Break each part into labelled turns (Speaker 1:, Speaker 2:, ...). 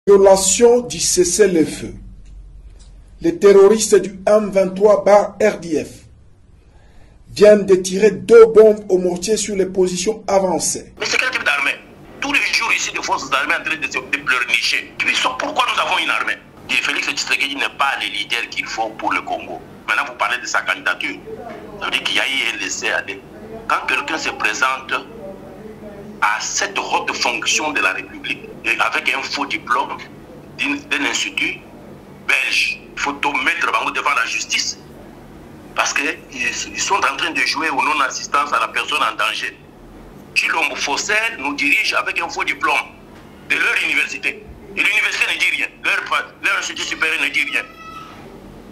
Speaker 1: Violation du cessez-le-feu. Les terroristes du M23-RDF viennent de tirer 2 bombes au mortier sur les positions avancées.
Speaker 2: Mais c'est quel type d'armée? Tous les jours ici, les forces armées en train de pleurnicher. Pourquoi nous avons une armée? Et Félix Tshisekedi n'est pas le leader qu'il faut pour le Congo. Maintenant, vous parlez de sa candidature. Ça veut dire qu'il y a eu un laisser-aller. Quand quelqu'un se présente à cette haute fonction de la République, et avec un faux diplôme d'un institut belge, il faut tout mettre devant la justice. Parce qu'ils sont en train de jouer au non-assistance à la personne en danger. Chilombo Fossel nous dirige avec un faux diplôme de leur université. Et l'université ne dit rien. Leur institut supérieur ne dit rien.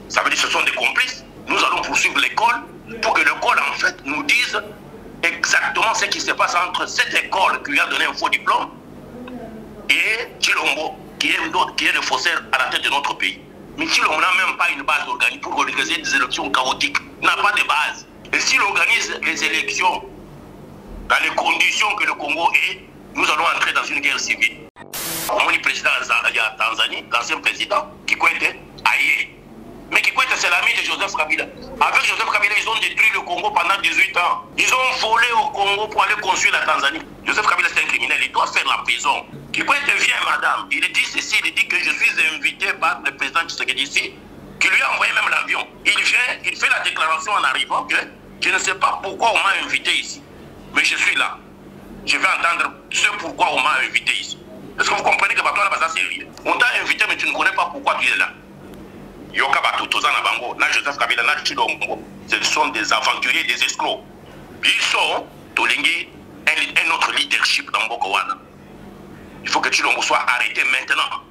Speaker 2: Ça veut dire que ce sont des complices. Nous allons poursuivre l'école pour que l'école, en fait, nous dise exactement ce qui se passe entre cette école qui lui a donné un faux diplôme et Chilombo, qui est le faussaire à la tête de notre pays. Mais Chilombo n'a même pas une base organique pour organiser des élections chaotiques. Il n'a pas de base. Et s'il organise les élections dans les conditions que le Congo est, nous allons entrer dans une guerre civile. Le président de Tanzanie, l'ancien président, Kikwete, aïe. Mais Kikwete, c'est l'ami de Joseph Kabila. Avec Joseph Kabila, ils ont détruit le Congo pendant 18 ans. Ils ont volé au Congo pour aller construire la Tanzanie. Joseph Kabila, c'est un criminel, il doit faire la prison. Kikwete vient, madame, il dit ceci, il dit que je suis invité par le président Tshisekedi ici, qui lui a envoyé même l'avion. Il vient, il fait la déclaration en arrivant que je ne sais pas pourquoi on m'a invité ici. Mais je suis là. Je vais entendre ce pourquoi on m'a invité ici. Est-ce que vous comprenez que Batola Baza c'est sérieux? On t'a invité mais tu ne connais pas pourquoi tu es là. Yoka Batou, Tozana Bango, na Joseph Kabila, na Chilombo, ce sont des aventuriers, des escrocs. Ils sont, Tolingi, un autre leadership dans Bokowana. Il faut que Chilombo soit arrêté maintenant.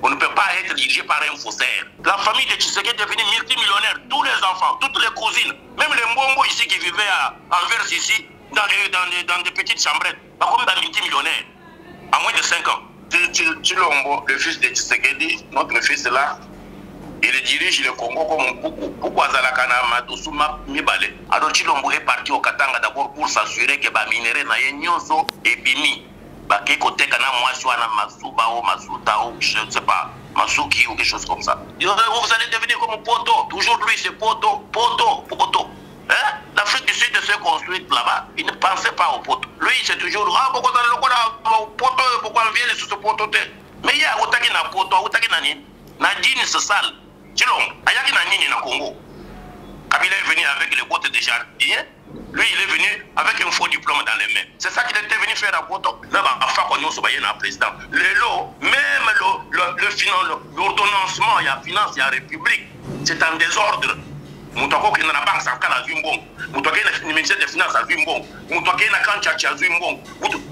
Speaker 2: On ne peut pas être dirigé par un faussaire. La famille de Tshisekedi est devenue multimillionnaire. Tous les enfants, toutes les cousines, même les Mbongo ici qui vivaient à Anvers ici, dans des petites chambrettes, pas comme dans multimillionnaires, à moins de 5 ans. Chilombo, le fils de Tshisekedi, notre fils là, il dirige le Congo comme pourquoi Zalakana Madosuma Mibale. Alors Chilombo est parti au Katanga d'abord pour s'assurer que les minéraux na nyonso et bimi. Bakekoteka na mwasi wana Masuba ou Masuta ou je ne sais pas, Masuki ou quelque chose comme ça. Vous allez devenir comme Poto. Toujours lui c'est Poto. Hein? L'Afrique du Sud se construit là-bas. Il ne pensait pas au Poto. Lui c'est toujours pourquoi dans le Poto, pourquoi on vient sur ce Poto? Mais il y a Otaki na Poto, Otaki na Nini. Nadine c'est sale. Chilombo, Ayaki na Nini na Congo. Kabila est venu avec les bottes de jardin. Lui, il est venu avec un faux diplôme dans les mains. C'est ça qu'il était venu faire à Poto. Là, il y a un président. L'ordonnancement, il y a finance, il y a république. C'est un désordre. Moutoko qui est dans la banque centrale à Zumbong. Moutoko qui est dans le ministère des Finances à Zumbong. Moutoko qui est dans la Kanchachi à Zumbong.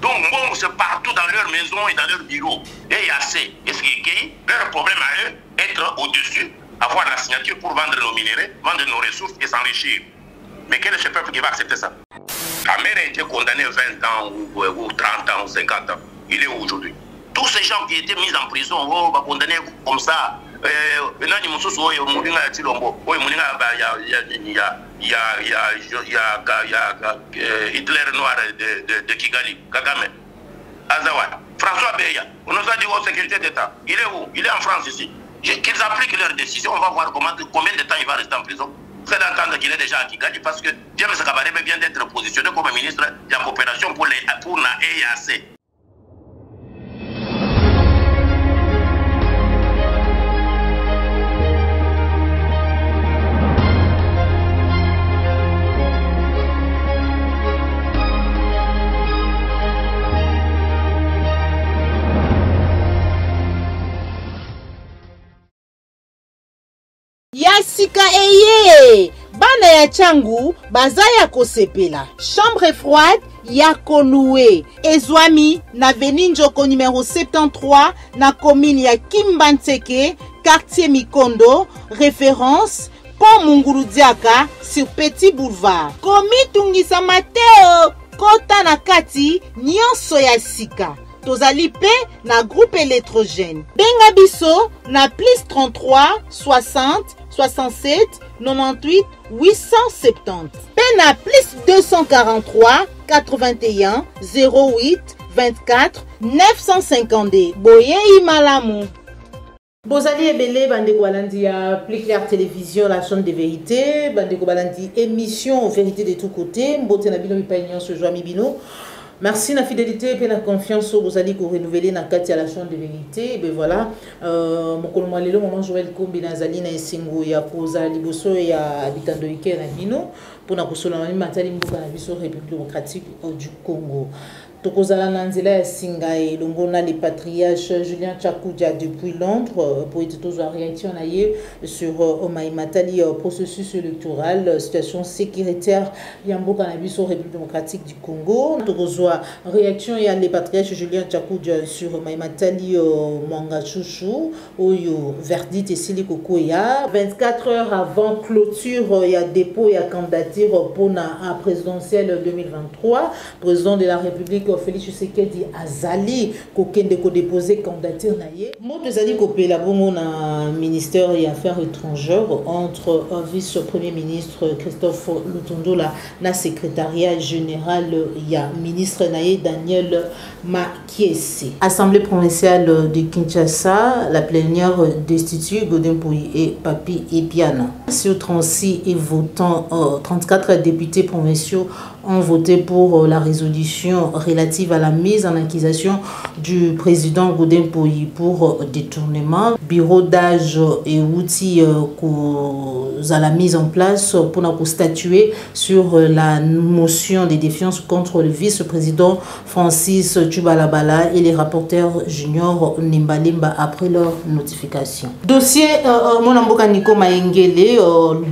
Speaker 2: Donc, Mbong, c'est partout dans leur maison et dans leur bureau. Et il y a assez. Est-ce que leur problème à eux, être au-dessus, avoir la signature pour vendre nos minéraux, vendre nos ressources et s'enrichir. Mais quel est ce peuple qui va accepter ça? Kamer a été condamné 20 ans ou 30 ans ou 50 ans. Il est où aujourd'hui? Tous ces gens qui étaient mis en prison, condamnés comme ça, maintenant, Hitler noir de Kigali, Kagame, Azawad, François Beya, on nous a dit au sécurité d'État. Il est où? Il est en France ici. Qu'ils appliquent leurs décisions, on va voir combien de temps il va rester en prison. Vous allez entendre qu'il est déjà à Kigali parce que James Kabarebe vient d'être positionné comme ministre de la coopération pour la EAC.
Speaker 3: Yasika eye bana ya changu bazaya kosepela chambre froide ya Koloué ezwami na Veninjoko numéro 73 na commune ya Kimbantseke quartier Mikondo référence Pont Munguludiaka sur Petit Boulevard komi tungisa Mateo kota na kati nyonso ya sika tozali pe na groupe électrogène benga biso na plus 33 60 67 98 870 pe na plus 243 81 08 24 952. Boye Imalamu.
Speaker 4: Bozali ebele bandeko balandi ya Plus Clair Télévision, la chaîne de vérité, bandeko balandi émission vérité de tous côtés, mbote na bino mipagnon ce joie mibino. Merci la fidélité et la confiance au Bozali pour renouveler na kati à la chaîne de vérité. Et ben voilà, mon colombo lelo moment Joël Kombi nazali na esengo ya koza liboso ya habitando ike na bino pour na kosola na matali mboka na biso République démocratique du Congo. Tokozala Nanzela ya Singae, Longona les patriarches Julien Tchakoudia depuis Londres pour être tous en réaction sur Omaï Matali processus électoral, situation sécuritaire Yambo Cannabis au République démocratique du Congo. Tokozwa réaction ya les patriarches Julien Tchakoudia sur Omaï Matali Manga Chouchou, Oyo verdict et Siliko Koya. 24 heures avant clôture, il y a dépôt et candidature pour la présidentielle 2023, président de la République Félix Tshisekedi azali kokende ko déposer candidature naie moto zali kopela bongo na ministère des affaires étrangères entre vice-premier ministre Christophe Lutondola na secrétariat général ya ministre naie Daniel Makiese. Assemblée provinciale de Kinshasa, la plénière destitue Godin Pouy et Papi Epiana. Sur 36 et votant 34 députés provinciaux ont voté pour la résolution relative à la mise en accusation du président Godin Pouy pour détournement. Bureau d'âge et outils à la mise en place pour statuer sur la motion de défiance contre le vice-président Francis Tchubalabala et les rapporteurs junior Nimbalimba après leur notification. Dossier Monamboka Niko Maengele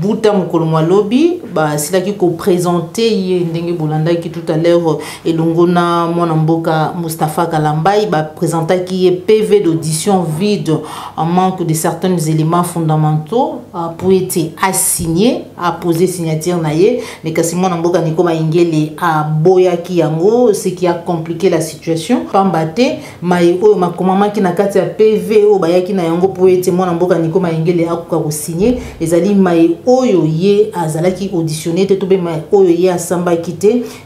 Speaker 4: Bouta Mukolomwa Lobby, c'est là qu'il faut présenter Bolanda qui tout à l'heure et Longona Monamboka Mustafa Kalambai présenté qui est PV d'audition vide en manque de certains éléments fondamentaux pour être assigné à poser signature naie mais que Monamboka Niko Maengele a boyaki yango ce qui a compliqué la situation pambate maiko makomama ki na kati ya PV o bayaki na yango pour être Monamboka Niko Maengele akuka ko signer ezali mai oyo ye azalaki auditionné te tobe mai oyo ye asamba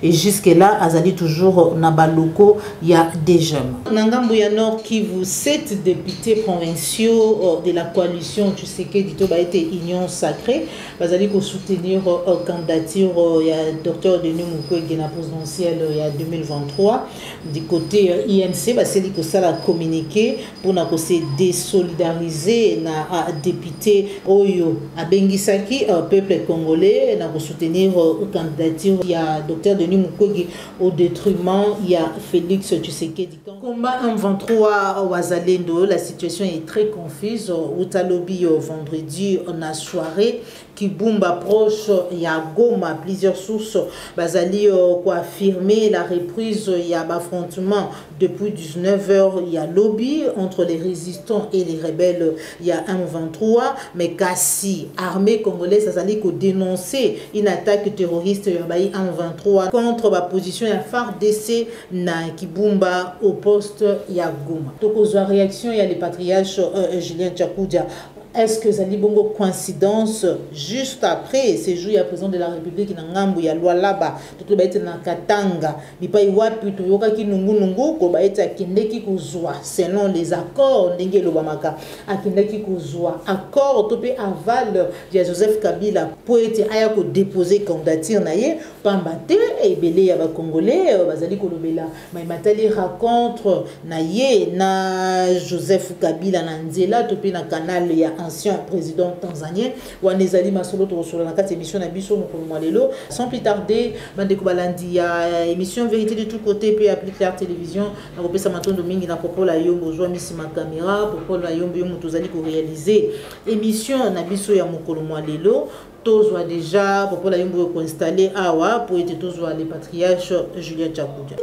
Speaker 4: et jusque là azali toujours na baloko ya des jeunes. Nangambu ya Nord Kivu 7 députés provinciaux de la coalition Tshisekedi to ba été union sacrée bazali ko soutenir candidature ya Dr Denis Mukwege na présidentielle ya 2023 du côté INC baseli ko sala communiqué pour na ko se désolidariser na député oyo abengisaki peuple congolais na ko soutenir candidature ya Dr Denis Mukwege au détriment il y a Félix Tshisekedi. Combat M23 Wazalendo, la situation est très confuse. Outalobi vendredi on a soirée qui Kibumba proche ya Goma, plusieurs sources bazali quoi affirmer la reprise il y a affrontement depuis 19h il y a lobby entre les résistants et les rebelles il y a M23 mais Kassi armée congolaise azali ko dénoncer une attaque terroriste ya M23 contre la position ya FARDC na Kibumba au poste ya Goma. Tokozwa réaction il y a les patriarches Julien Tchakoudia. Est-ce que ça bongo coïncidence juste après ces jours à président de la République na ngambu ya loi laba tout ba na Katanga ni pa iwapi to yoka ki nungu ko ba eta kindeki kozwa selon les accords ndenge lobamaka akindeki kozwa accord to pe aval ya Joseph Kabila pour être aya ko déposer candidature na ye pambate e belé ya ba congolais bazali ko lobela mais matali rencontre na ye na Joseph Kabila na nzela to pe na canal ya ancien président tanzanien Wanezali Masolo sur la carte émission na biso mokolo lelo sans plus tarder bandeko balandi ya émission vérité de tout côté puis à Plus Clair Télévision na kopesa matondo mingi na popola yombo zwa misima caméra popola yombo yomo tozali ko réaliser émission na biso ya mokolo lelo tozwa déjà popola yombo ko installer awa pour être tozwa les patriarches Julien Tchakoudia.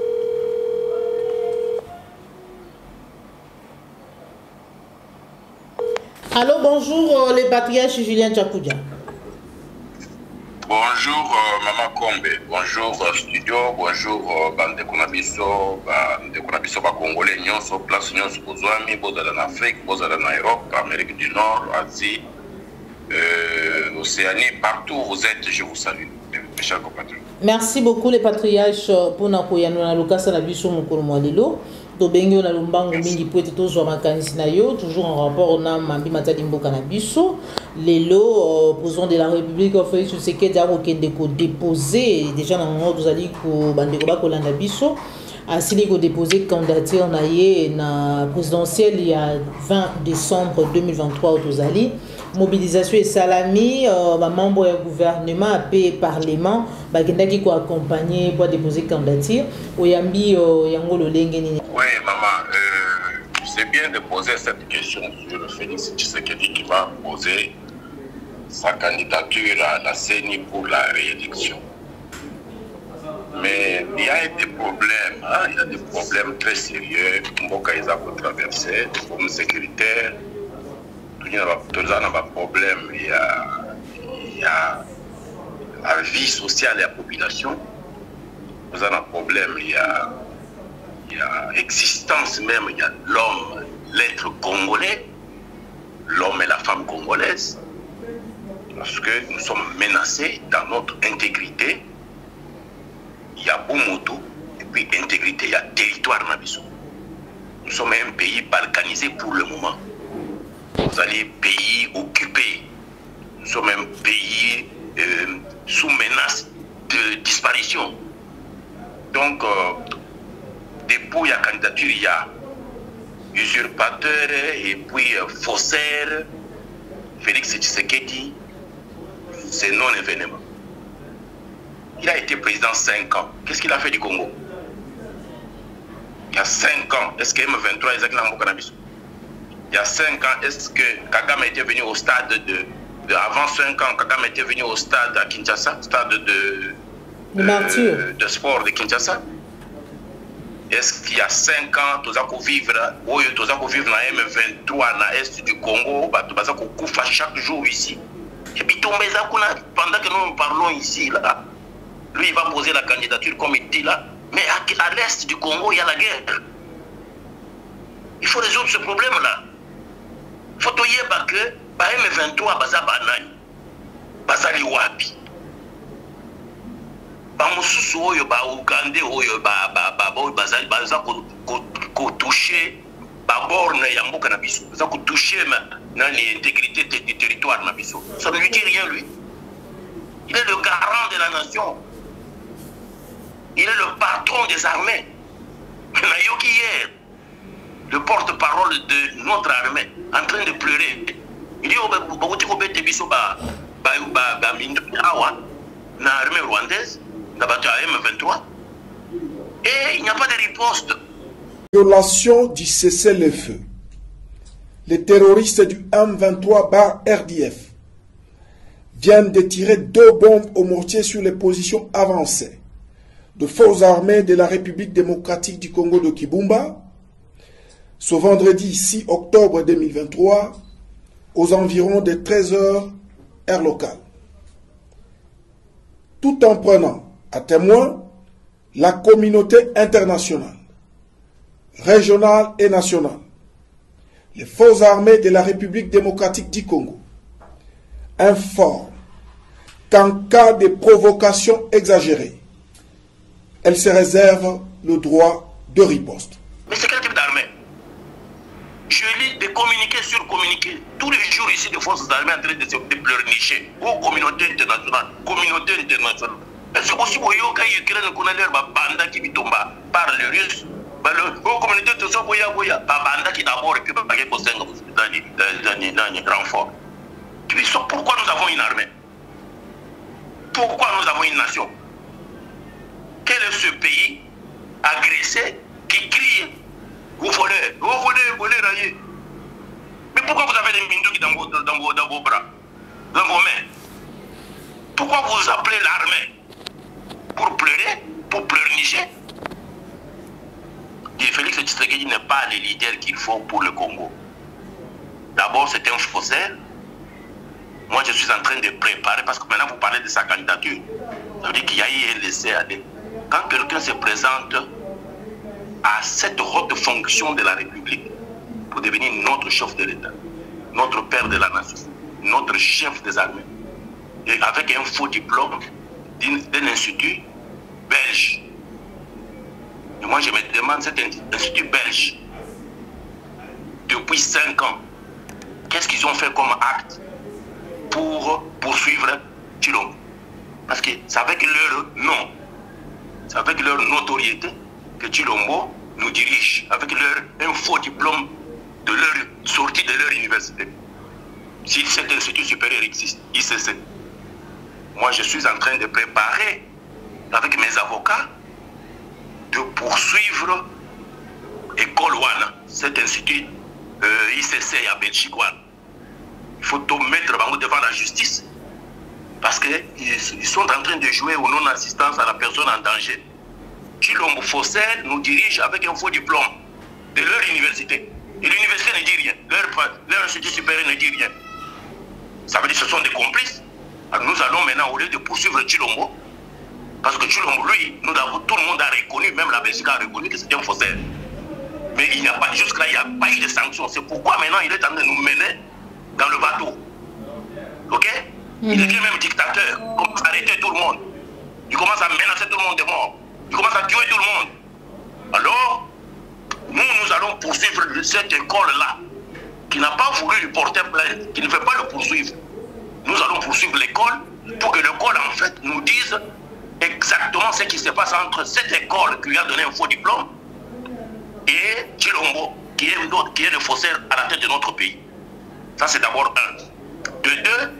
Speaker 4: Allô, bonjour les patriarches Julien Tchakoudia.
Speaker 2: Bonjour Maman Kombe, bonjour studio, bonjour bande konabiso, ba Congolais nyonso, place nyonso kozwami, bozala en Afrique, bozala en Europe, Amérique du Nord, Asie, Océanie, partout où vous êtes, je vous salue, mes chers compatriotes.
Speaker 4: Merci beaucoup les patriarches pour nakoyano na lokasa na biso mokolo mwalelo. Tobengi na lumbango mingi po ete tozwa makanisi na yo toujours en rapport na mambi matali mboka na biso. Lelo président de la République Félix Tshisekedi akokende ko déposer déjà na ngo tozali ko bandeko bakolanda biso. Asili ko déposer candidature na ye na présidentielle il y a 20 décembre 2023 tozali. Mobilisation et salami, membre du gouvernement et parlement, qui ko accompagner pour déposer candidature. Oyambi yango lolengeni.
Speaker 2: Oui, maman, c'est bien de poser cette question sur le Félix Tshisekedi qui va poser sa candidature à la CENI pour la réélection. Mais il y a des problèmes, hein? Il y a des problèmes très sérieux. Mboka ils ont traversé, des problèmes sécuritaires. Il y a un problème, il y a la vie sociale et la population. Nous avons un problème, il y a l'existence même, il y a l'homme, l'être congolais, l'homme et la femme congolaise. Parce que nous sommes menacés dans notre intégrité. Il y a Boumoto, et puis intégrité, il y a territoire Nabiso. Nous sommes un pays balkanisé pour le moment. Nous allons pays occupés. Nous sommes un pays sous menace de disparition. Donc, depuis la candidature, il y a usurpateur et puis faussaire. Félix Tshisekedi, c'est non-événement. Il a été président 5 ans. Qu'est-ce qu'il a fait du Congo? Il y a 5 ans. Est-ce que M23 est exactement au cannabis? Il y a 5 ans, est-ce que Kagame était venu au stade avant 5 ans, Kagame était venu au stade à Kinshasa, stade de sport de Kinshasa? Est-ce qu'il y a 5 ans, tu as vivre dans M23 dans l'Est du Congo, tu as chaque jour ici? Et puis, pendant que nous parlons ici, là, lui, il va poser la candidature comme il dit là, mais à l'Est du Congo, il y a la guerre. Il faut résoudre ce problème-là. Il faut que M23 baza banani bazali wapi ba mususu oyo ba Uganda oyo bazali baza ko toucher ba borne ya mboka na biso baza ko toucher na l'intégrité du territoire na biso. Ça ne lui dit rien lui. Il est le garant de la nation. Il est le patron des armées. Nayoki hier, le porte-parole de notre armée, en train de pleurer. Il dit l'armée rwandaise, la bataille M23, et il n'y a pas de riposte.
Speaker 1: Violation du cessez-le-feu. Les terroristes du M23/RDF viennent de tirer 2 bombes au mortier sur les positions avancées de forces armées de la République démocratique du Congo de Kibumba ce vendredi 6 octobre 2023 aux environs de 13h heure locale. Tout en prenant à témoin la communauté internationale, régionale et nationale, les forces armées de la République démocratique du Congo informent qu'en cas de provocation exagérée, elles se réservent le droit de riposte.
Speaker 2: Mais c'est quel type d'armée? Je lis des communiqués sur communiqués. Tous les jours ici, des forces armées en train de pleurnicher. Oh, communauté internationale, communauté internationale. Est-ce que si vous avez Ukraine qu'on a l'air banda qui tomba par les Russes, oh, communauté internationale, boya, banda qui d'abord et puis dans les grands forts. Pourquoi nous avons une armée? Pourquoi nous avons une nation? Quel est ce pays agressé qui crie? Vous volez, raillez. Mais pourquoi vous avez des mindouki dans vos bras, dans vos mains? Pourquoi vous appelez l'armée? Pour pleurer, pour pleurnicher? Et Félix Tshisekedi n'est pas le leader qu'il faut pour le Congo. D'abord, c'est un faussaire. Moi, je suis en train de préparer, parce que maintenant, vous parlez de sa candidature. Ça veut dire qu'il y a eu un laisser-aller. Quand quelqu'un se présente à cette haute fonction de la République pour devenir notre chef de l'État, notre père de la nation, notre chef des armées, et avec un faux diplôme d'un institut belge. Et moi, je me demande, cet institut belge, depuis 5 ans, qu'est-ce qu'ils ont fait comme acte pour poursuivre Tshilombo? Parce que c'est avec leur nom, c'est avec leur notoriété que Tshilombo nous dirige, avec leur faux diplôme de leur sortie de leur université. Si cet institut supérieur existe, ICC, moi je suis en train de préparer avec mes avocats de poursuivre École Wana, cet institut ICC à Belgique. Il faut tout mettre devant la justice parce qu'ils sont en train de jouer au non-assistance à la personne en danger. Tshilombo Fossel nous dirige avec un faux diplôme de leur université. Et l'université ne dit rien, leur institut supérieur ne dit rien. Ça veut dire que ce sont des complices. Alors nous allons maintenant, au lieu de poursuivre Tshilombo, parce que Tshilombo, lui, tout le monde a reconnu, même la Belgique a reconnu que c'était un faussaire. Mais il n'y a pas, jusque-là, il n'y a pas eu de sanctions. C'est pourquoi maintenant il est en train de nous mener dans le bateau. Ok? Il devient même dictateur. Il commence à arrêter tout le monde. Il commence à menacer tout le monde de mort. Il commence à tuer tout le monde. Alors, nous allons poursuivre cette école-là, qui n'a pas voulu lui porter plainte, qui ne veut pas le poursuivre. Nous allons poursuivre l'école pour que l'école, en fait, nous dise exactement ce qui se passe entre cette école qui lui a donné un faux diplôme et Tshilombo, qui est le faussaire à la tête de notre pays. Ça, c'est d'abord un. De deux,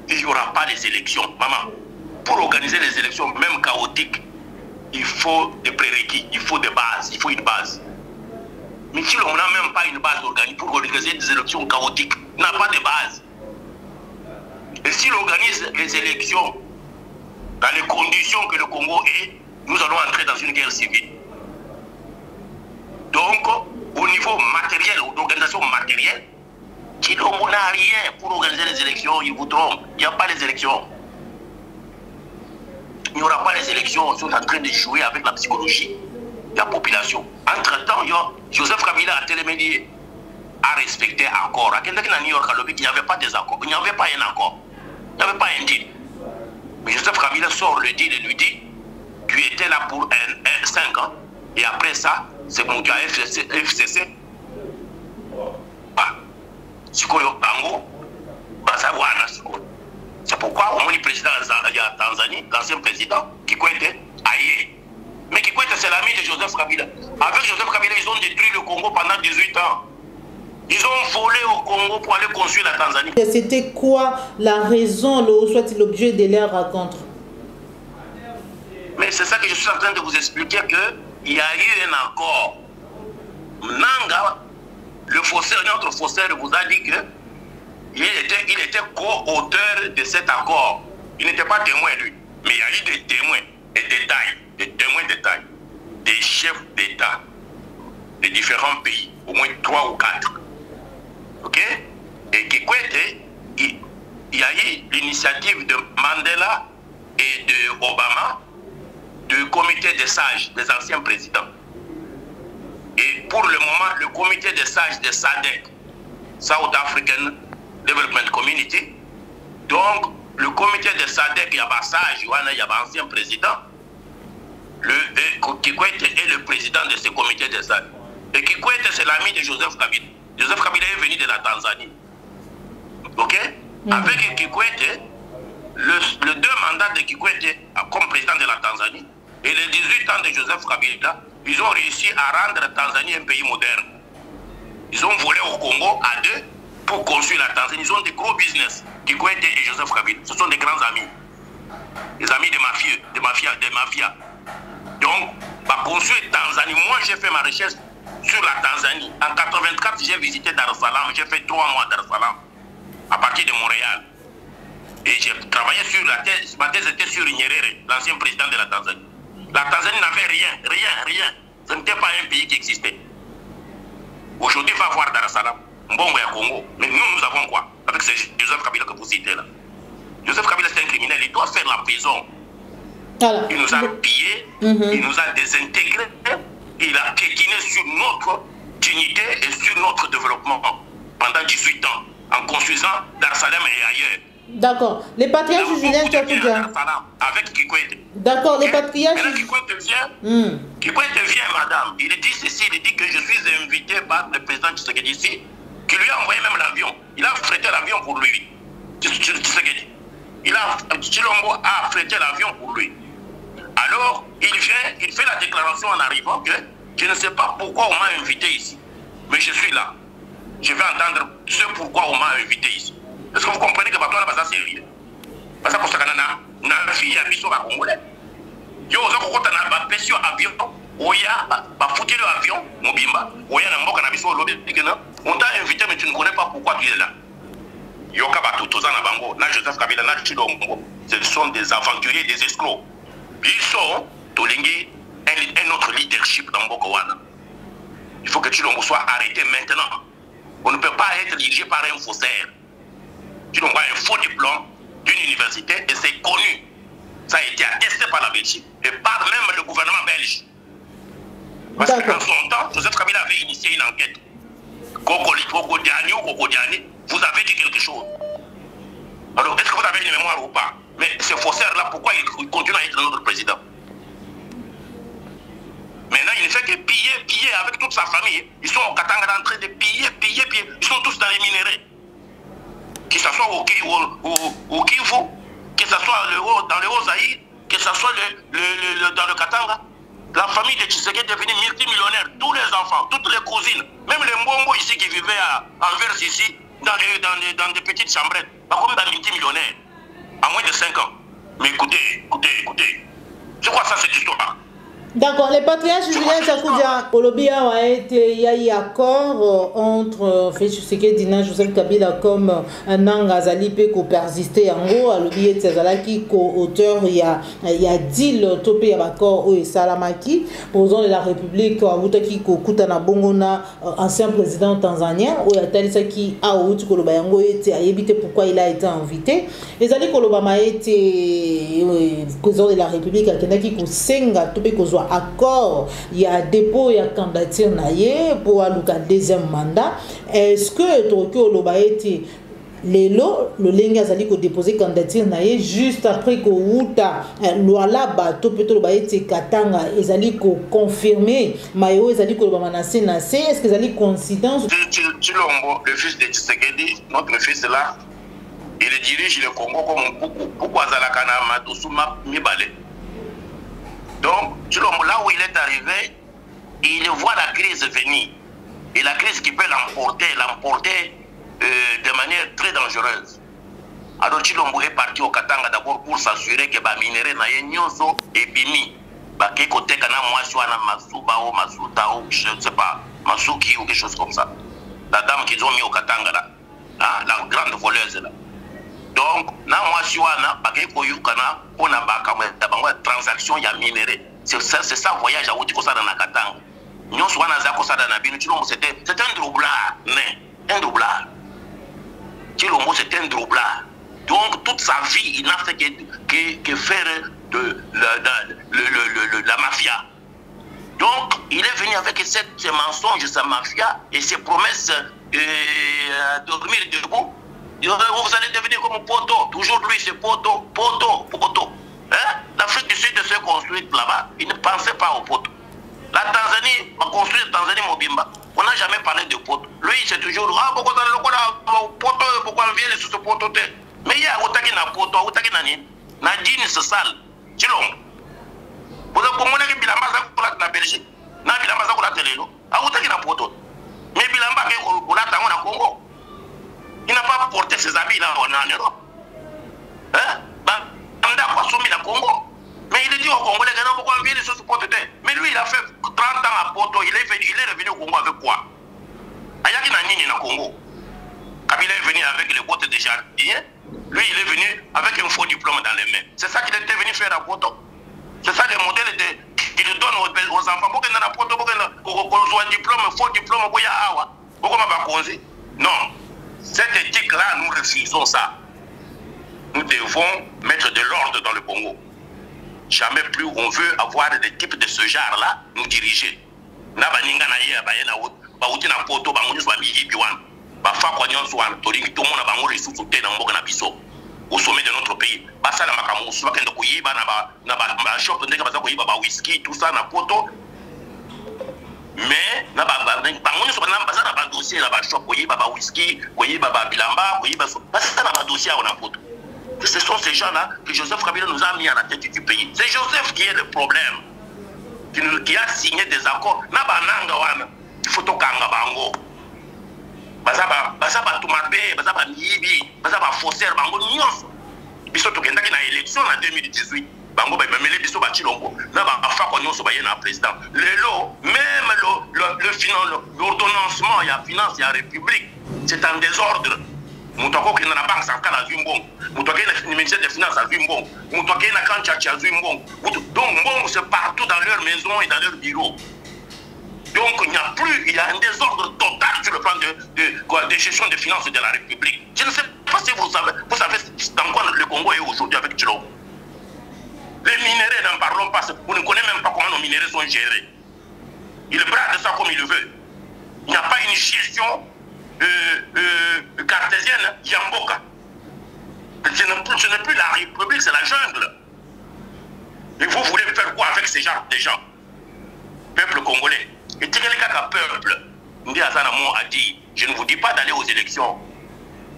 Speaker 2: il n'y aura pas les élections. Maman, pour organiser les élections, même chaotiques, il faut des prérequis, il faut des bases, il faut une base. Mais Tshilombo n'a même pas une base pour organiser des élections chaotiques. Il n'a pas de base. Et s'il organise les élections dans les conditions que le Congo est, nous allons entrer dans une guerre civile. Donc, au niveau matériel, d'organisation matérielle, Tshilombo n'a rien pour organiser les élections, il vous trompe. Il n'y a pas les élections. Il n'y aura pas les élections. Ils sont en train de jouer avec la psychologie de la population. Entre-temps, Joseph Kabila a télémédié, a respecté accord. À quelqu'un à New York, il n'y avait pas des accords. Il n'y avait pas un accord. Il n'y avait pas un deal. Mais Joseph Kabila sort le deal et lui dit, tu étais là pour 5 ans. Et après ça, c'est mon gars FCC. C'est pourquoi on dit président de Tanzanie, l'ancien président, Kikwete, aïe. Mais Kikwete, c'est l'ami de Joseph Kabila. Avec Joseph Kabila, ils ont détruit le Congo pendant 18 ans. Ils ont volé au Congo pour aller construire la Tanzanie.
Speaker 4: C'était quoi la raison, soit l'objet de leur rencontre?
Speaker 2: Mais c'est ça que je suis en train de vous expliquer, qu'il y a eu un accord. Nanga, le faussaire, notre faussaire vous a dit qu'il était co-auteur de cet accord. Il n'était pas témoin, lui. Mais il y a eu des témoins et des témoins de taille, des chefs d'État de différents pays, au moins 3 ou 4. Ok? Et Kikwete, il y a eu l'initiative de Mandela et de Obama, du comité des sages des anciens présidents. Et pour le moment, le comité des sages de SADC, South African Development Community, donc le comité de SADC, il y a sage, il y a ancien président, Kikwete est le président de ce comité de sages. Et Kikwete, c'est l'ami de Joseph Kabila. Joseph Kabila est venu de la Tanzanie. Ok? Avec Kikwete, le 2 mandats de Kikwete comme président de la Tanzanie et les 18 ans de Joseph Kabila, ils ont réussi à rendre la Tanzanie un pays moderne. Ils ont volé au Congo à 2 pour construire la Tanzanie. Ils ont des gros business, Kikwete et Joseph Kabila. Ce sont des grands amis. Des amis de mafia. Donc, pour construire la Tanzanie, moi j'ai fait ma recherche sur la Tanzanie. En 1984, j'ai visité Dar es Salaam. J'ai fait 3 mois à Dar es Salaam, à partir de Montréal. Et j'ai travaillé sur la thèse. Ma thèse était sur Nyerere, l'ancien président de la Tanzanie. La Tanzanie n'avait rien. Ce n'était pas un pays qui existait. Aujourd'hui, il va voir Dar es Salaam, Mbongo et Congo. Mais nous avons quoi? Avec ce Joseph Kabila que vous citez là. Joseph Kabila, c'est un criminel. Il doit faire la prison. Voilà. Il nous a pillés, il nous a désintégrés. Il a piétiné sur notre dignité et sur notre développement pendant 18 ans, en construisant Dar es Salaam et ailleurs.
Speaker 4: D'accord. Les patriarches Julien Tchakoudja.
Speaker 2: Avec Kikwete.
Speaker 4: D'accord, les patriarches.
Speaker 2: Maintenant, Kikwete vient, madame. Il dit ceci, il dit que je suis invité par le président Tshisekedi ici, qui lui a envoyé même l'avion. Il a affrété l'avion pour lui. Tshisekedi. Tshilombo a affrété l'avion pour lui. Alors, il vient, il fait la déclaration en arrivant que je ne sais pas pourquoi on m'a invité ici, mais je suis là. Je vais entendre ce pourquoi on m'a invité ici. Est-ce que vous comprenez que Batola va ça sérieux? Parce que na fille à biso ba congolais. Yo ozo kokota na ba pression avion, oya ba foutu l'avion, mobimba, oya na mboka na biso lobi kena. On t'a invité mais tu ne connais pas pourquoi tu es là. Yo ka ba tutoza na bango, na Joseph Kabila na Tshilombo. Ce sont des aventuriers, des escrocs. Ils sont tolingi un autre leadership dans Bokowana. Il faut que Tshilombo soit arrêté maintenant. On ne peut pas être dirigé par un faussaire. Tshilombo a un faux diplôme d'une université et c'est connu. Ça a été attesté par la Belgique et par même le gouvernement belge. Parce qu'en son temps, Joseph Kabila avait initié une enquête. Kokodiani ou Kokodiani, vous avez dit quelque chose. Alors, est-ce que vous avez une mémoire ou pas? Mais ce faussaire-là, pourquoi il continue à être notre président? Maintenant, il ne fait que piller avec toute sa famille. Ils sont au Katanga en train de piller. Ils sont tous dans les minéraux. Que ce soit au Kivu, que ce soit dans le Haut-Zaïre, que ce soit dans le Katanga. La famille de Tshisekedi est devenue multimillionnaire. Tous les enfants, toutes les cousines, même les Mbongo ici qui vivaient à Anvers ici, dans des petites chambrettes, comme des multimillionnaires, à moins de 5 ans. Mais écoutez. Je crois que ça c'est l'histoire.
Speaker 4: D'accord, les patriarches Julien Tchakoudja, Olobia a été, il y a eu accord entre Félix Tshisekedi et Joseph Kabila comme un angazali peut persister en haut, Olobia et Tazalaki co-auteur, il y a deal topé à accord au Salamaki, président de la République, Awutaki Kokutana Bongona, ancien président tanzanien, où il y a Talisaki Aout Kolobayango était à éviter pourquoi il a été invité. Les alliés Kolobama a été président de la République, à Kenaki Kosenga, topé Kozo accord, il y a dépôt, il y a candidature pour le deuxième mandat. Est-ce que Tokyo Lobaeti Lelo, le Lenga Zali ko déposé candidature juste après que Outa Loala Bato peut Lobaeti Katanga et Zali ko confirmé Mayo et Zali ko Lobamanase Nase, est-ce que Zali coïncidence?
Speaker 2: Tshilombo, le fils de Tshisekedi, notre fils là, il dirige le Congo comme pourquoi Zalakana Madosuma Mibale. Donc, là où il est arrivé, il voit la crise venir. Et la crise qui peut l'emporter de manière très dangereuse. Alors, Tshilombo est parti au Katanga d'abord pour s'assurer que les minéraux n'aient et bimi. Qu'il côté kana mwaswana Masubao, Masutao, je ne sais pas, Masuki ou quelque chose comme ça. La dame qu'ils ont mis au Katanga là, la grande voleuse là. Donc, na mwaswana, Bakekoyukana, on a une transaction, il y a minéraux. C'est ça le voyage à Outikosa dans la Katanga. Nous sommes dans la Binu, c'est un doublard, un doublard. Tshilombo, c'est un doublard. Donc, toute sa vie, il n'a fait que faire de la mafia. Donc, il est venu avec ces mensonges, sa mafia et ses promesses de dormir debout. Vous allez devenir comme Poto. Toujours lui, c'est Poto. Hein? L'Afrique du Sud s'est construite là-bas. Il ne pensait pas au Poto. La Tanzanie a construit la Tanzanie Mobimba. On n'a jamais parlé de Poto. Lui, c'est toujours pourquoi on vient sur ce Poto? Mais il y a Otaki na Poto, Otaki na Nini. Nadine se sale. Tshilombo. Vous avez compris que Bilamba Zakoula na Belgique. Na Bilamba Zakoula Telelo. A Otaki na Poto. Mais Bilamba Zakoula na Congo. Il n'a pas porté ses habits là en Europe. Hein? La Congo. Mais il est dit au Congolais que non, pourquoi on vient de ce Poto? Mais lui, il a fait 30 ans à Poto. Il est revenu au Congo avec quoi? Ayaki na Nini na Congo. Kabila est venu avec les bottes de jardin. Lui, il est venu avec un faux diplôme dans les mains. C'est ça qu'il était venu faire à Poto. C'est ça le modèle qu'il donne aux enfants. Pour qu'ils aient un Poto, pour qu'ils soient un diplôme, faux diplôme, pour qu'ils aient un awa. Pourquoi on va pas causer? Non. Cette éthique-là, nous refusons ça. Nous devons mettre de l'ordre dans le Congo. Jamais plus on veut avoir des types de ce genre-là, nous diriger. au sommet de notre pays. Basa la makamusu, bakende kuyiba na ba shop ndenge baza kuyiba ba whisky tout ça na poto. Mais na bango so bana baza na ba dossier na ba shop kuyiba ba whisky, kuyiba ba bilamba, kuyiba so. Basa na ba dossier na poto. Ce sont ces gens-là que Joseph Kabila nous a mis à la tête du pays. C'est Joseph qui est le problème. Qui a signé des accords. Na bananga wana. Il faut tokanga bango. Baza ba tumabe, baza ba miyibi, baza ba faussaire bango nyonso. Biso tokendaki na élection en 2018. Bango ba memele biso ba Chilombo. Na ba afa ko nyonso ba yena président. Lelo même l'ordonnancement ya finance ya république, c'est en désordre. Moutoko qui na la banque centrale à Zumbong, Moutoko qui na ministère des finances à Zumbong, Moutoko qui na Kanchachi à Zumbong. Donc bon, c'est partout dans leur maison et dans leur bureau. Donc il y a un désordre total sur le plan de gestion des finances de la République. Je ne sais pas si vous savez dans quoi le Congo est aujourd'hui avec Tchilombo. Les minéraux, n'en parlons pas, vous ne connaissez même pas comment nos minéraux sont gérés. Il brade ça comme il le veut. Il n'y a pas une gestion cartésienne Yamboka. Ce n'est plus la République, c'est la jungle. Et vous voulez faire quoi avec ces gens, des gens? Peuple congolais. Et quel peuple Ndi Azanamo a dit, je ne vous dis pas d'aller aux élections.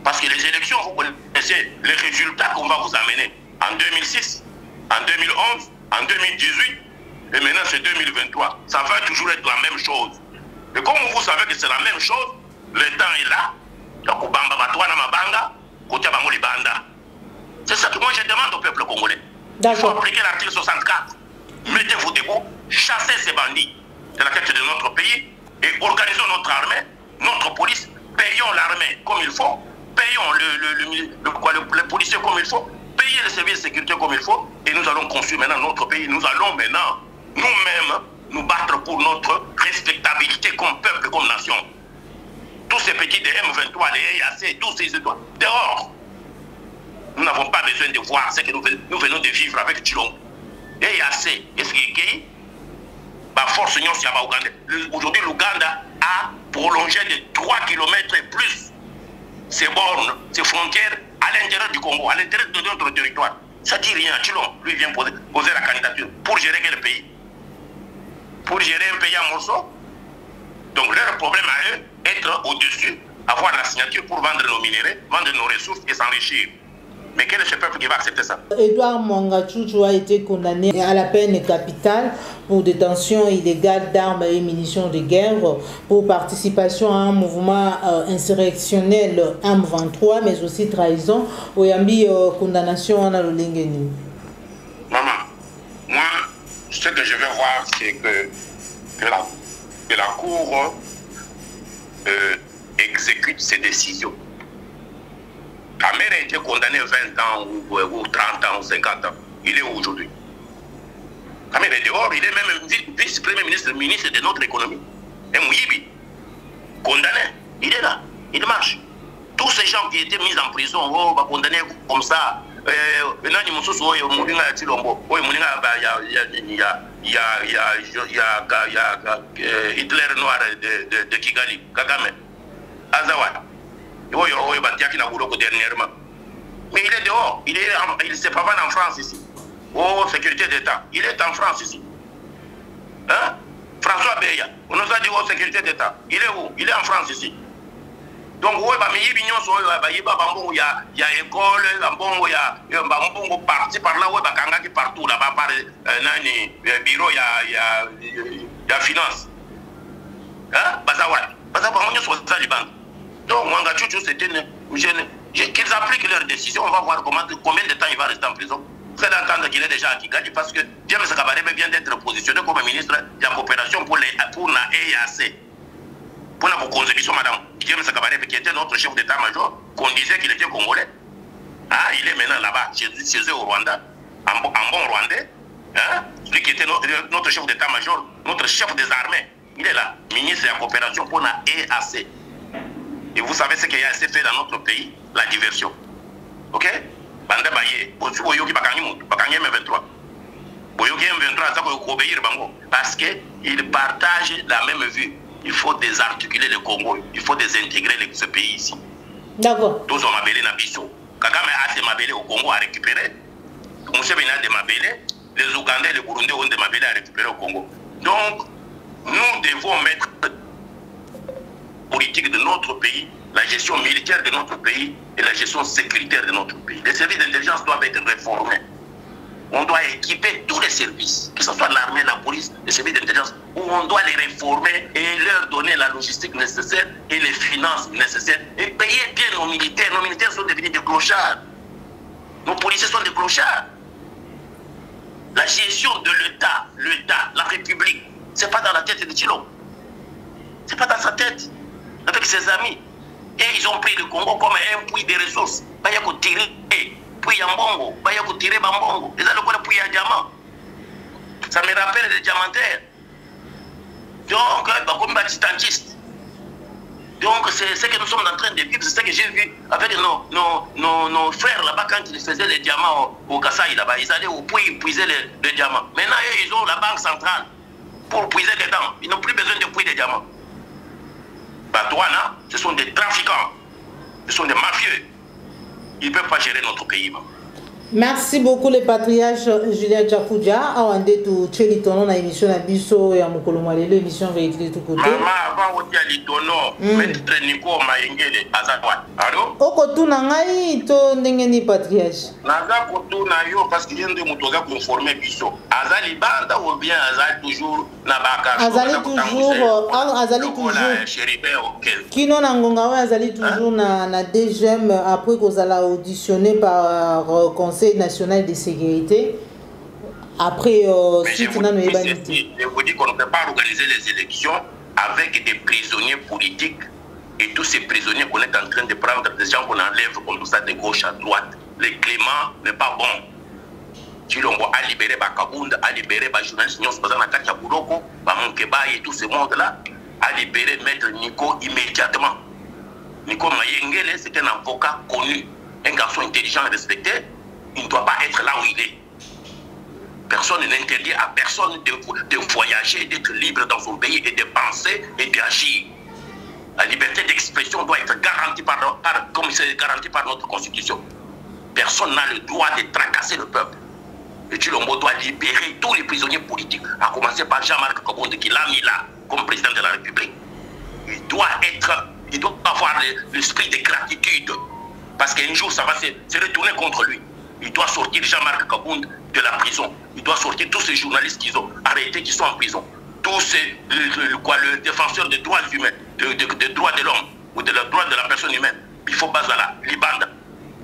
Speaker 2: Parce que les élections, vous connaissez les résultats qu'on va vous amener. En 2006, en 2011, en 2018, et maintenant c'est 2023. Ça va toujours être la même chose. Et comme vous savez que c'est la même chose, le temps est là. C'est ça que moi je demande au peuple congolais. Il faut appliquer l'article 64. Mettez-vous debout, chassez ces bandits de la tête de notre pays et organisons notre armée, notre police, payons l'armée comme il faut, payons les policiers comme il faut, payez les services de sécurité comme il faut, et nous allons construire maintenant notre pays. Nous allons maintenant nous-mêmes nous battre pour notre respectabilité comme peuple, comme nation. Tous ces petits DM23, les EAC, tous ces étoiles, dehors. Nous n'avons pas besoin de voir ce que nous venons de vivre avec Tchilombo. EAC, est-ce qu'il force aujourd'hui, l'Ouganda a prolongé de 3 km et plus ses bornes, ses frontières à l'intérieur du Congo, à l'intérieur de notre territoire. Ça ne dit rien. Tchilombo, lui, vient poser la candidature pour gérer quel pays? Pour gérer un pays en morceaux. Donc leur problème à eux, être au-dessus, avoir la signature pour vendre nos minéraux, vendre nos ressources et s'enrichir. Mais quel est ce peuple qui va accepter ça?
Speaker 4: Edouard Mongachouchou a été condamné à la peine capitale pour détention illégale d'armes et munitions de guerre, pour participation à un mouvement insurrectionnel M23, mais aussi trahison. Oyambi condamnation à l'Olingeni.
Speaker 2: Maman, moi, ce que je vais voir, c'est que la Cour exécute ses décisions. Kamer a été condamné 20 ans ou 30 ans ou 50 ans. Il est où aujourd'hui? Kamer est dehors, il est même vice-premier ministre, ministre de notre économie. Et Mouyibi, condamné, il est là, il marche. Tous ces gens qui étaient mis en prison, condamnés comme ça, Hitler noir de Kigali, Kagame, Azawad. Dernièrement. Mais il est dehors, il s'est pas en France ici. Oh, sécurité d'État, il est en France ici. Hein? François Beya, on nous a dit oh, sécurité d'État. Il est où? Il est en France ici. Donc, il y a école, il y a parti par là, il y a partout là-bas, par bureau, il y a finance. Hein? Donc, Mongachouchou, c'était qu'ils appliquent leurs décisions. On va voir combien de temps il va rester en prison. Vous allez entendre qu'il est déjà à Kigali parce que James Kabarebe vient d'être positionné comme ministre de la coopération pour la EAC. Pour la constitution, madame. James Kabarebe, qui était notre chef d'état-major, qu'on disait qu'il était congolais. Ah, il est maintenant là-bas, chez eux au Rwanda, en bon Rwandais. Hein? Lui qui était notre chef d'état-major, notre chef des armées. Il est là, ministre de la coopération pour la EAC. Et vous savez ce qu'il y a assez fait dans notre pays, la diversion. Ok? Banda Baye, Boyoki Bakanyi M23. Boyoki M23, ça peut obéir Bango. Parce qu'ils partagent la même vue. Il faut désarticuler le Congo. Il faut désintégrer ce pays ici.
Speaker 4: D'accord.
Speaker 2: Tous ont mabele na biso. Kagame a des mabele au Congo à récupérer. Museveni a des mabele. Les Ougandais et les Burundais ont des mabele à récupérer au Congo. Donc, nous devons mettre la politique de notre pays, la gestion militaire de notre pays et la gestion sécuritaire de notre pays. Les services d'intelligence doivent être réformés. On doit équiper tous les services, que ce soit l'armée, la police, les services d'intelligence, où on doit les réformer et leur donner la logistique nécessaire et les finances nécessaires et payer bien nos militaires. Nos militaires sont devenus des clochards. Nos policiers sont des clochards. La gestion de l'État, la République, c'est pas dans la tête de Tshilombo. C'est pas dans sa tête. Avec ses amis. Et ils ont pris le Congo comme un puits de ressources. Il y a tirer puits Yambongo, il y a tirer Bambongo. Les alcooliques puits à diamant. Ça me rappelle les diamantaires. Donc, comme bâtistantiste. Donc, c'est ce que nous sommes en train de vivre. C'est ce que j'ai vu avec nos frères là-bas quand ils faisaient les diamants au Kasaï là-bas. Ils allaient au puits puiser les diamants. Maintenant, ils ont la banque centrale pour puiser dedans. Ils n'ont plus besoin de puits de diamants. Batouana, ce sont des trafiquants. Ce sont des mafieux. Ils ne peuvent pas gérer notre pays.
Speaker 4: Merci beaucoup le patriarche Julien Tchakoudja. Awande tu cheli tono na émission na biso ya mukolo malelo émission véhicule tout côté.
Speaker 2: Maman avant oti ali tono maître Nico Mayengele azakwa. Allô?
Speaker 4: Oko tu na ngai to ndenge ni patriarche.
Speaker 2: Naza ko tu na yo parce que yende mutoza conformer biso. Azali banda ou bien azali toujours na baka.
Speaker 4: Azali toujours Kino na ngonga wa azali toujours na DGM après qu'on a auditionné par Conseil national de sécurité. Après,
Speaker 2: je vous dis qu'on ne peut pas organiser les élections avec des prisonniers politiques et tous ces prisonniers qu'on est en train de prendre, des gens qu'on enlève comme ça de gauche à droite. Le Clément n'est pas bon. Tshilombo a libéré Bakabunda, a libéré les journalistes, et tout ce monde-là, a libéré Maître Nico immédiatement. Nico Mayengele, c'est un avocat connu, un garçon intelligent et respecté. Il ne doit pas être là où il est. Personne n'interdit à personne de voyager, d'être libre dans son pays et de penser et d'agir. La liberté d'expression doit être garantie comme c'est garanti par notre constitution. Personne n'a le droit de tracasser le peuple. Et Tshilombo doit libérer tous les prisonniers politiques, à commencer par Jean-Marc Kabonde qui l'a mis là comme président de la République. Il doit avoir l'esprit de gratitude. Parce qu'un jour, ça va se retourner contre lui. Il doit sortir Jean-Marc Kabonde de la prison. Il doit sortir tous ces journalistes qu'ils ont arrêtés, qui sont en prison. Tous le défenseur des droits humains, des droits de l'homme ou des droits de la personne humaine. Il faut Bazala, Libanda.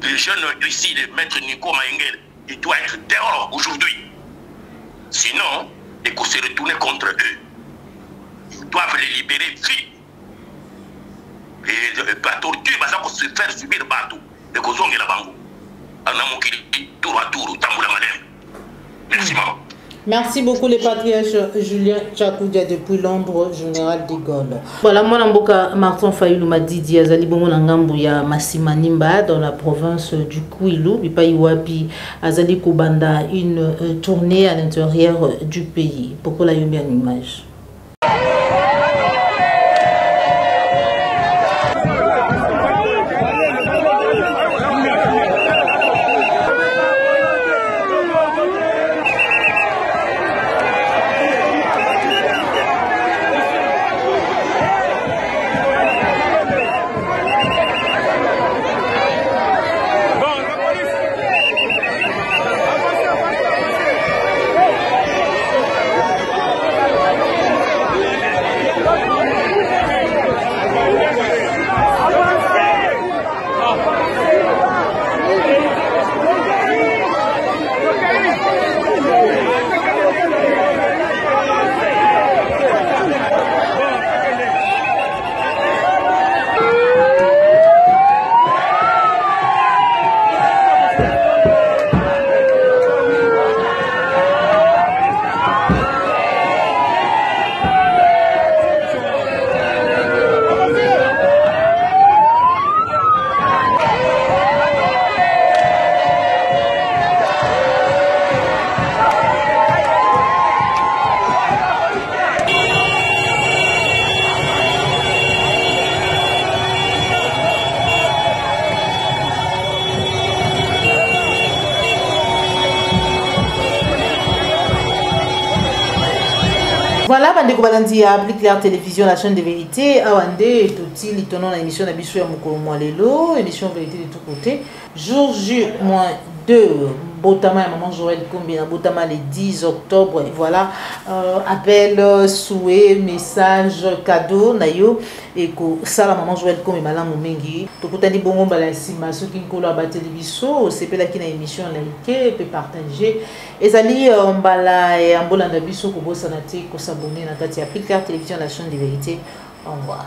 Speaker 2: Les jeunes ici, les maîtres Nico Mayengele, il doit être dehors aujourd'hui. Sinon, il faut se retourner contre eux. Ils doivent les libérer vite. Et la torture, ça va se faire subir partout. Et qu'on zongue la bango. Merci maman.
Speaker 4: Merci beaucoup le patriarche Julien Tchakoudja depuis l'ombre général de Gaulle. Voilà, moi Namboka Martin Fayulu m'a dit Azali Bongo Nangambu ya Masimanimba dans la province du Kwilu, Bipa Iwapi Azali Kubanda, une tournée à l'intérieur du pays. Pourquoi la yombi en image? Voilà, bandeko balandi ya Plus Clair Télévision, la chaîne de vérité. Awande, tout il tournant la émission d'Abissou ya Mokolo Moalelo, émission vérité de tous côtés. Jour J-2, Botama et Maman Joël Combina, Botama le 10 octobre. Et voilà, appel, souhait, message, cadeau, nayo, et que ça la Maman Joël Combina, Maman Mengi. Tout le temps, bon, la sima, ceux qui ont la télévision, c'est là qui a une émission liké, peut partager. Et ça dit, on bala et on bola d'Abissou, qu'on bosse en athée, qu'on s'abonne à la Plus Clair Télévision, la chaîne de vérité. Au revoir.